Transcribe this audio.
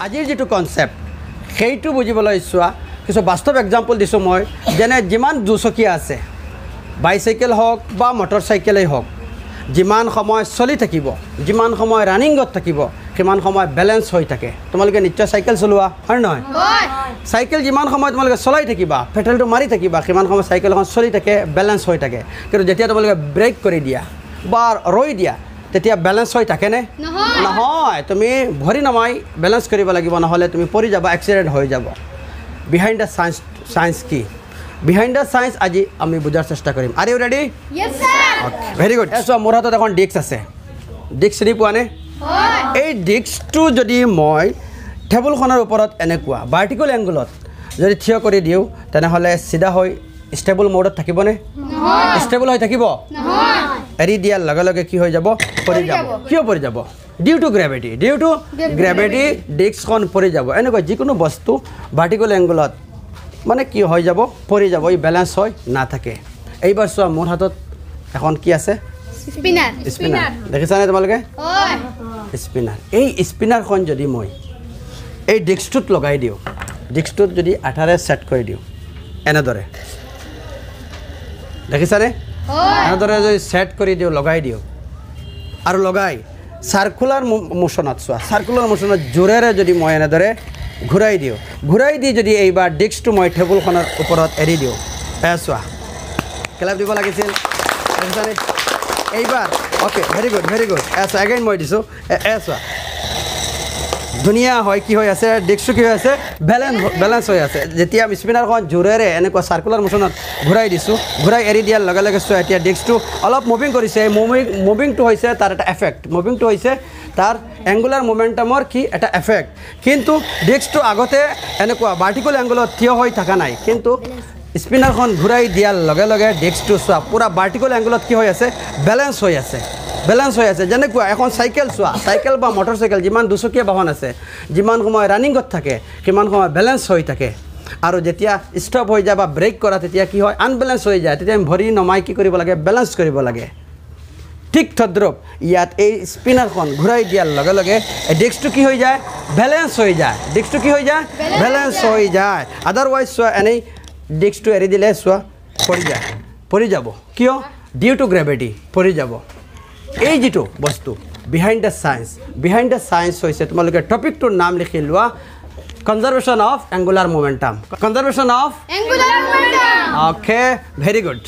আজিৰ যেটো কনসেপ্ট সেইটো বুজিবলৈ চোৱা কিছু বাস্তৱ এক্সাম্পল দিছো মই যেনে যিমান দুচকীয়া আছে বাইসাইকেল হওক বা মটৰচাইকেলেই হওক যিমান সময় চলি থাকিব যিমান সময় ৰানিংত থাকিব কিমান সময় ব্যালেন্স হৈ থাকে তোমালোকে নিশ্চয় সাইকেল চলোৱা হয় নহয় সাইকেল যিমান সময় তোমালোকে চলাই থাকিবা পেট্ৰলটো মাৰি থাকিবা কিমান সময় সাইকেলখন চলি থাকে ব্যালেন্স হৈ থাকে কিন্তু যেতিয়া তোমালোকে ব্ৰেক কৰি দিয়া বা ৰৈ দিয়া তেতিয়া ব্যালেন্স হৈ থাকে নে নহয় তুমি ভৰি নমাই ব্যালেন্স কৰিব লাগিব নহলে তুমি পৰি যাবা এক্সিডেন্ট হৈ যাব বিহাইন্ড দ্য সায়েন্স কি বিহাইন্ড দ্য সায়েন্স আজি আমি বুজাৰ চেষ্টা কৰিম are you ready Yes sir. Okay, very good. এসো মোৰ হাতত এখন ডিস্ক আছে ডিস্ক চিনি পোৱা নে এই ডিস্কটো যদি মই টেবুলখনৰ ওপৰত এনেকুৱা ভাৰ্টিকেল এংগলত যদি থিয় কৰি দিও তেনেহলে সিধা হৈ স্টেবল মোডত থাকিব নে নহয় স্টেবল হৈ থাকিব নহয় এৰি দিয়াৰ লগে লগে কি হৈ যাব পৰি যাব কিয় পৰি যাব ডিউ টু গ্ৰেভিটি ডিস্কখন পৰি যাব এনেকৈ যিকোনো বস্তু ভাৰ্টিকেল এংগলত মানে কি হৈ যাব পৰি যাব এই ব্যালেন্স হৈ না থাকে এইবাৰ চোৱা মোৰ হাতত এখন কি আছে স্পিনাৰ দেখিছানে তোমালোকে স্পিনাৰ এই স্পিনাৰখন যদি মই এই ডিস্কটোত লগাই দিও ডিস্কটোত যদি আঠাৰে সেট কৰি দিও এনেদৰে দেখিছানে এনেদৰে যদি সেট কৰি দিও লগাই দিও আৰু লগাই সাৰ্কুলাৰ মোশনত চোৱা সাৰ্কুলাৰ মোশনত জোৰেৰে যদি মই এনেদৰে ঘূৰাই দি যদি এইবাৰ ডিস্কটো মই টেবুলখনৰ ওপৰত এৰি দিও চোৱা ক্লাপ দিব লাগিছিল দেখিছানে এইবাৰ ওকে ভেৰি গুড চোৱা এগেইন মই দিছো চোৱা ধুনিয়া হয় কি হৈ আছে ডিস্কটো কি হৈ আছে ব্যালেন্স হৈ আছে যেতিয়া আমি স্পিনাৰখন জোৰেৰে এনেকুৱা সাৰ্কুলাৰ মোশনত ঘূৰাই দিছো ঘূৰাই এৰি দিয়াৰ লগে লগে চোৱা এতিয়া ডিস্কটো অলপ মুভিং কৰিছে মুভিংটো হৈছে তাৰ এটা এফেক্ট মুভিংটো হৈছে তাৰ এংগুলাৰ মোমেন্টামৰ কি এটা এফেক্ট কিন্তু ডিস্কটো আগতে এনেকুৱা ভাৰ্টিকেল এংগলত থিয় হৈ থকা নাই কিন্তু স্পিনাৰখন ঘূৰাই দিয়াৰ লগে লগে ডিস্কটো চোৱা পুৰা ভাৰ্টিকেল এংগলত কি হৈ আছে ব্যালেন্স হৈ আছে যেনেকুৱা এখন সাইকেল চোৱা সাইকেল বা মটৰচাইকেল যিমান দুচকীয়া বাহন আছে যিমান সময় ৰানিংত থাকে কিমান সময় ব্যালেন্স হৈ থাকে আৰু যেতিয়া ষ্টপ হৈ যায় বা ব্ৰেক কৰা তেতিয়া কি হয় আনব্যালেন্স হৈ যায় তেতিয়া আমি ভৰি নমাই কি কৰিব লাগে ব্যালেন্স কৰিব লাগে ঠিক তদ্ৰূপ ইয়াত এই স্পিনাৰখন ঘূৰাই দিয়াৰ লগে লগে এই ডিস্কটো কি হৈ যায় ব্যালেন্স হৈ যায় আদাৰৱাইজ চোৱা এনেই ডিস্কটো এৰি দিলে চোৱা পৰি যাব কিয় ডিউ টু গ্ৰেভিটি পৰি যাব এই যেটো বস্তু বিহাইন্ড দ্য সায়েন্স হৈছে তোমালোকে টপিকটোৰ নাম লিখি লোৱা conservation of angular momentum okay very good